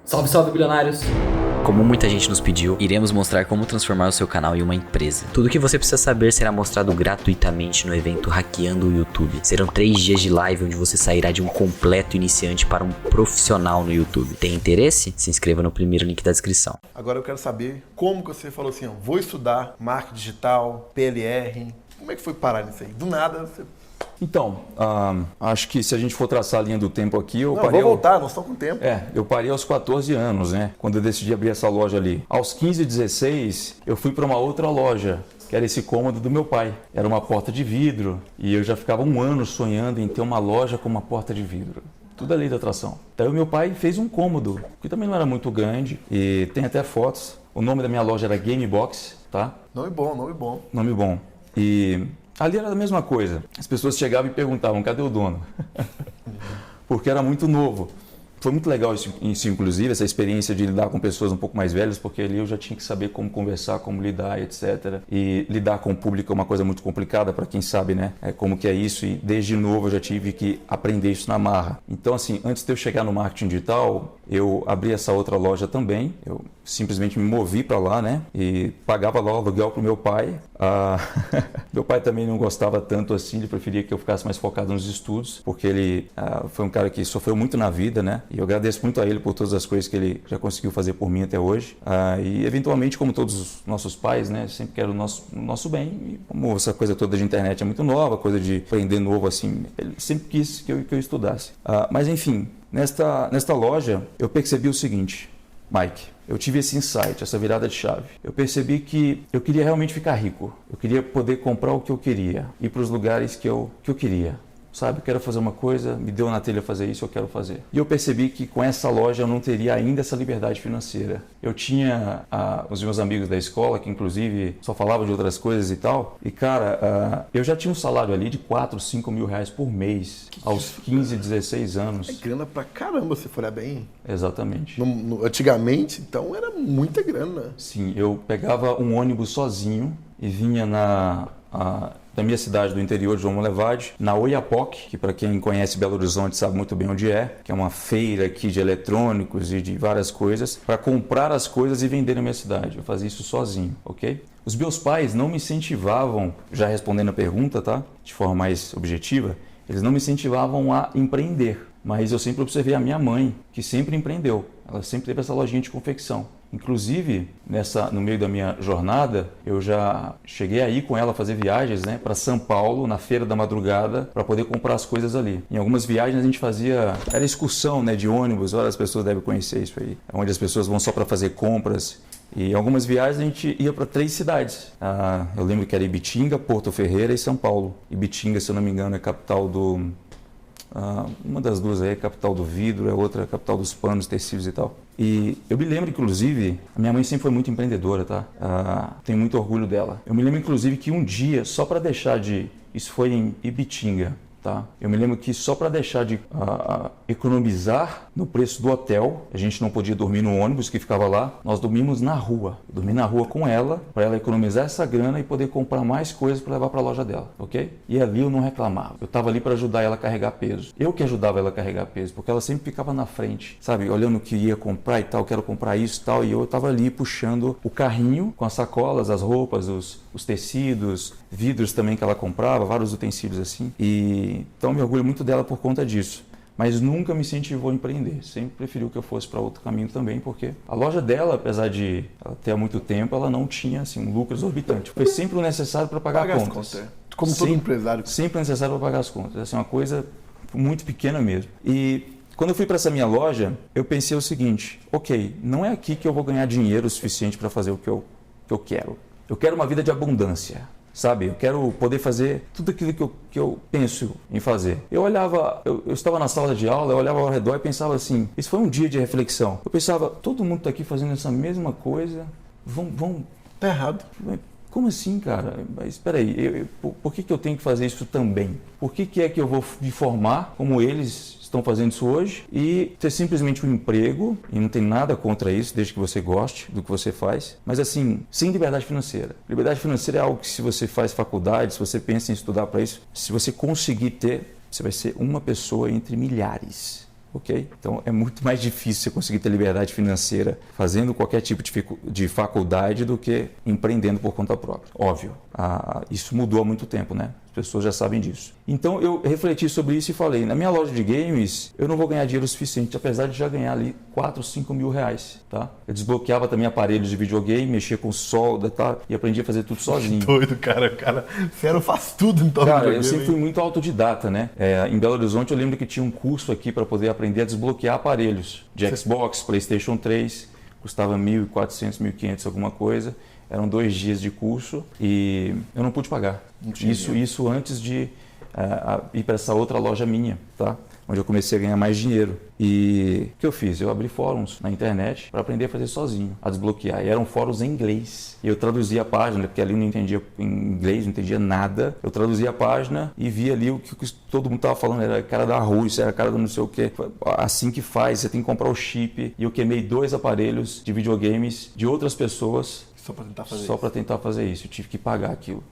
Salve, salve, bilionários! Como muita gente nos pediu, iremos mostrar como transformar o seu canal em uma empresa. Tudo o que você precisa saber será mostrado gratuitamente no evento Hackeando o YouTube. Serão 3 dias de live onde você sairá de um completo iniciante para um profissional no YouTube. Tem interesse? Se inscreva no primeiro link da descrição. Agora eu quero saber como que você falou assim, ó, vou estudar marketing digital, PLR. Como é que foi parar nisso aí? Do nada você... Então, acho que se a gente for traçar a linha do tempo aqui, Vou voltar, nós estamos com tempo. Eu parei aos 14 anos, né? Quando eu decidi abrir essa loja ali. Aos 15, 16, eu fui para uma outra loja, que era esse cômodo do meu pai. Era uma porta de vidro e eu já ficava um ano sonhando em ter uma loja com uma porta de vidro. Tudo a lei da atração. Então, meu pai fez um cômodo, que também não era muito grande e tem até fotos. O nome da minha loja era Game Box, tá? Nome bom, nome bom. Nome bom. E... ali era a mesma coisa. As pessoas chegavam e perguntavam, cadê o dono? Porque era muito novo. Foi muito legal isso, inclusive, essa experiência de lidar com pessoas um pouco mais velhas, porque ali eu já tinha que saber como conversar, como lidar, etc. E lidar com o público é uma coisa muito complicada para quem sabe, né? Como que é isso, e desde novo eu já tive que aprender isso na marra. Então, assim, antes de eu chegar no marketing digital, eu abri essa outra loja também. Eu simplesmente me movi para lá, né? E pagava lá o aluguel para o meu pai. Meu pai também não gostava tanto assim, ele preferia que eu ficasse mais focado nos estudos, porque ele foi um cara que sofreu muito na vida, né? E eu agradeço muito a ele por todas as coisas que ele já conseguiu fazer por mim até hoje. E eventualmente, como todos os nossos pais, né? Sempre quero o nosso bem. E como essa coisa toda de internet é muito nova, coisa de aprender novo, assim, ele sempre quis que eu estudasse. Mas enfim, nesta loja eu percebi o seguinte, Mike, eu tive esse insight, essa virada de chave. Eu percebi que eu queria realmente ficar rico. Eu queria poder comprar o que eu queria, ir para os lugares que eu queria. Sabe, eu quero fazer uma coisa, me deu na telha fazer isso, eu quero fazer. E eu percebi que com essa loja eu não teria ainda essa liberdade financeira. Eu tinha os meus amigos da escola, que inclusive só falavam de outras coisas e tal. E cara, eu já tinha um salário ali de 4, 5 mil reais por mês, aos 15, 16 anos. É grana pra caramba, se for olhar bem. Exatamente. Antigamente, então, era muita grana. Sim, eu pegava um ônibus sozinho e vinha da minha cidade do interior de João Molevade, na Oiapoque, que para quem conhece Belo Horizonte sabe muito bem onde é, que é uma feira aqui de eletrônicos e de várias coisas, para comprar as coisas e vender na minha cidade. Eu fazia isso sozinho, ok? Os meus pais não me incentivavam, já respondendo a pergunta, tá? De forma mais objetiva, eles não me incentivavam a empreender, mas eu sempre observei a minha mãe, que sempre empreendeu. Ela sempre teve essa lojinha de confecção. Inclusive, no meio da minha jornada, eu já cheguei a ir com ela fazer viagens, né, para São Paulo, na feira da madrugada, para poder comprar as coisas ali. Em algumas viagens a gente era excursão, né, de ônibus, várias pessoas devem conhecer isso aí, onde as pessoas vão só para fazer compras. E em algumas viagens a gente ia para 3 cidades. Eu lembro que era Ibitinga, Porto Ferreira e São Paulo. Ibitinga, se eu não me engano, é capital do... uma das duas aí é capital do vidro, a outra é capital dos panos, tecidos e tal. E eu me lembro, inclusive, a minha mãe sempre foi muito empreendedora, tá? Tenho muito orgulho dela. Eu me lembro, inclusive, que um dia, só para deixar de... Isso foi em Ibitinga, tá? Eu me lembro que só para deixar de economizar no preço do hotel, a gente não podia dormir no ônibus que ficava lá, nós dormimos na rua. Eu dormi na rua com ela, para ela economizar essa grana e poder comprar mais coisas para levar para a loja dela, ok? E ali eu não reclamava. Eu estava ali para ajudar ela a carregar peso. Eu que ajudava ela a carregar peso, porque ela sempre ficava na frente, sabe? Olhando o que ia comprar e tal, quero comprar isso e tal, e eu estava ali puxando o carrinho com as sacolas, as roupas, os tecidos, vidros também que ela comprava, vários utensílios assim. Então eu me orgulho muito dela por conta disso. Mas nunca me incentivou a empreender. Sempre preferiu que eu fosse para outro caminho também, porque a loja dela, apesar de ela ter há muito tempo, ela não tinha assim, um lucro exorbitante. Foi sempre o necessário para pagar as contas. Como todo empresário. Sempre o necessário para pagar as contas. Assim, uma coisa muito pequena mesmo. E quando eu fui para essa minha loja, eu pensei o seguinte, ok, não é aqui que eu vou ganhar dinheiro o suficiente para fazer o que eu quero. Eu quero uma vida de abundância. Sabe, eu quero poder fazer tudo aquilo que eu penso em fazer. Eu estava na sala de aula, eu olhava ao redor e pensava assim, isso foi um dia de reflexão. Eu pensava, todo mundo está aqui fazendo essa mesma coisa, Tá errado. Como assim, cara? Mas espera aí, por que eu tenho que fazer isso também? Por que é que eu vou me formar como eles estão fazendo isso hoje e ter simplesmente um emprego, e não tem nada contra isso, desde que você goste do que você faz, mas assim, sem liberdade financeira. Liberdade financeira é algo que, se você faz faculdade, se você pensa em estudar para isso, se você conseguir ter, você vai ser uma pessoa entre milhares. ok? Então é muito mais difícil você conseguir ter liberdade financeira fazendo qualquer tipo de faculdade do que empreendendo por conta própria. Óbvio, isso mudou há muito tempo, né? As pessoas já sabem disso. Então eu refleti sobre isso e falei, na minha loja de games eu não vou ganhar dinheiro suficiente, apesar de já ganhar ali 4, 5 mil reais, tá? Eu desbloqueava também aparelhos de videogame, mexia com solda, tá? E aprendi a fazer tudo sozinho. Doido, cara. Você faz tudo então. Cara, eu sempre fui muito autodidata, né? Em Belo Horizonte eu lembro que tinha um curso aqui para poder aprender a desbloquear aparelhos de Xbox, PlayStation 3, custava 1.400, 1.500 alguma coisa. Eram 2 dias de curso e eu não pude pagar. Isso antes de ir para essa outra loja minha, tá? Onde eu comecei a ganhar mais dinheiro. E o que eu fiz? Eu abri fóruns na internet para aprender a fazer sozinho, a desbloquear. E eram fóruns em inglês. E eu traduzia a página, porque ali eu não entendia em inglês, não entendia nada. Eu traduzia a página e via ali o que todo mundo estava falando. Era cara da Rússia, era cara do não sei o quê. Assim que faz, você tem que comprar o chip. E eu queimei 2 aparelhos de videogames de outras pessoas. Só para tentar fazer isso. Eu tive que pagar aquilo.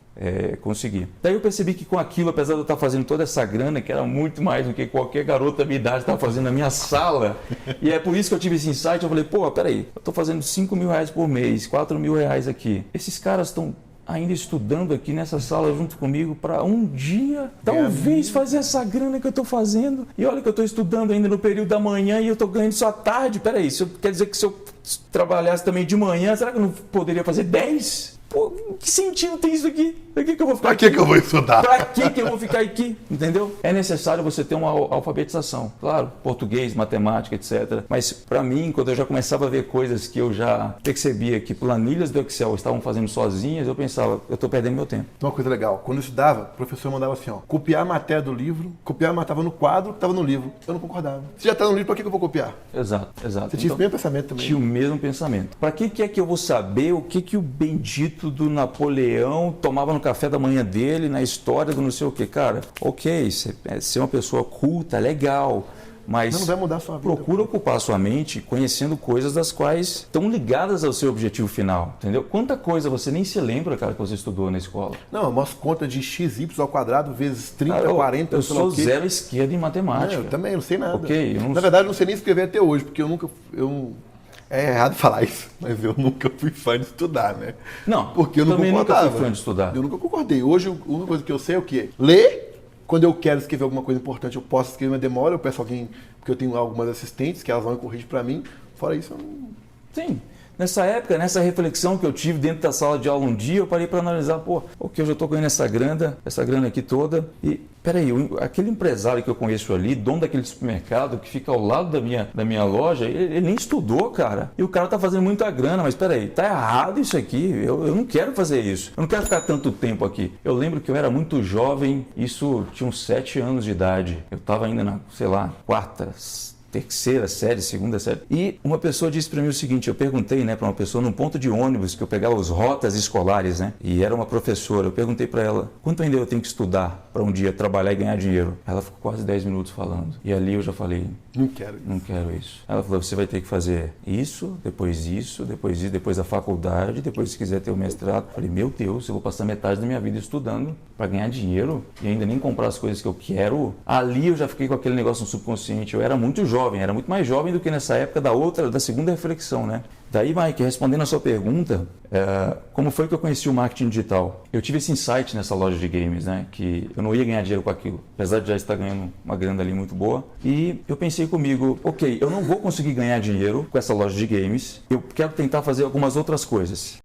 Consegui. Daí eu percebi que com aquilo, apesar de eu estar fazendo toda essa grana, que era muito mais do que qualquer garoto da minha idade estava fazendo na minha sala, e é por isso que eu tive esse insight, eu falei, pô, peraí, eu estou fazendo 5 mil reais por mês, 4 mil reais aqui. Esses caras estão ainda estudando aqui nessa sala junto comigo para um dia, talvez, fazer essa grana que eu estou fazendo. E olha que eu estou estudando ainda no período da manhã e eu estou ganhando só à tarde. Peraí, quer dizer que se eu trabalhasse também de manhã, será que eu não poderia fazer 10? Pô, que sentido tem isso aqui? Pra que eu vou ficar aqui? Pra que eu vou estudar? Pra que eu vou ficar aqui? Entendeu? É necessário você ter uma alfabetização. Claro, português, matemática, etc. Mas pra mim, quando eu já começava a ver coisas que eu já percebia que planilhas do Excel estavam fazendo sozinhas, eu pensava, eu tô perdendo meu tempo. Uma coisa legal, quando eu estudava, o professor mandava assim, ó, copiar a matéria do livro, matava no quadro que estava no livro. Eu não concordava. Se já tá no livro, pra que eu vou copiar? Exato. Você tinha o mesmo pensamento também? Tinha o mesmo pensamento. Pra que é que eu vou saber o que o bendito do Napoleão tomava no café da manhã dele, na história do não sei o que? Cara, ok, ser uma pessoa culta, legal, mas não vai mudar a sua vida. Procura ocupar a sua mente conhecendo coisas das quais estão ligadas ao seu objetivo final, entendeu? Quanta coisa você nem se lembra, cara, que você estudou na escola. Não, umas contas de xy ao quadrado vezes 30, cara, 40, eu sou zero esquerda em matemática. Eu também, não sei nada. Ok. Na verdade, eu não sei nem escrever até hoje, porque é errado falar isso, mas eu nunca fui fã de estudar, né? Não, porque eu não também concordava. Nunca fui fã de estudar. Eu nunca concordei. Hoje, a única coisa que eu sei é o quê? Ler. Quando eu quero escrever alguma coisa importante, eu posso escrever, mas demora. Eu peço alguém, porque eu tenho algumas assistentes que elas vão corrigir para mim. Fora isso, eu não... Sim. Nessa época, nessa reflexão que eu tive dentro da sala de aula um dia, eu parei para analisar, ok, eu já estou ganhando essa grana aqui toda, e peraí, aquele empresário que eu conheço ali, dono daquele supermercado que fica ao lado da minha loja, ele nem estudou, cara, e o cara tá fazendo muita grana, mas peraí, tá errado isso aqui, eu não quero fazer isso, eu não quero ficar tanto tempo aqui. Eu lembro que eu era muito jovem, isso tinha uns 7 anos de idade, eu estava ainda na, sei lá, terceira série, segunda série. E uma pessoa disse para mim o seguinte, eu perguntei, né, para uma pessoa num ponto de ônibus, que eu pegava as rotas escolares, né, e era uma professora, eu perguntei para ela, quanto ainda eu tenho que estudar para um dia trabalhar e ganhar dinheiro? Ela ficou quase 10 minutos falando. E ali eu já falei, não quero isso. Ela falou, você vai ter que fazer isso, depois da faculdade, depois se quiser ter o mestrado. Eu falei, meu Deus, eu vou passar metade da minha vida estudando para ganhar dinheiro e ainda nem comprar as coisas que eu quero. Ali eu já fiquei com aquele negócio no subconsciente, eu era muito jovem, era muito mais jovem do que nessa época da segunda reflexão, né? Daí, Mike, respondendo a sua pergunta, como foi que eu conheci o marketing digital? Eu tive esse insight nessa loja de games, né? Que eu não ia ganhar dinheiro com aquilo, apesar de já estar ganhando uma grana ali muito boa. E eu pensei comigo, ok, eu não vou conseguir ganhar dinheiro com essa loja de games, eu quero tentar fazer algumas outras coisas.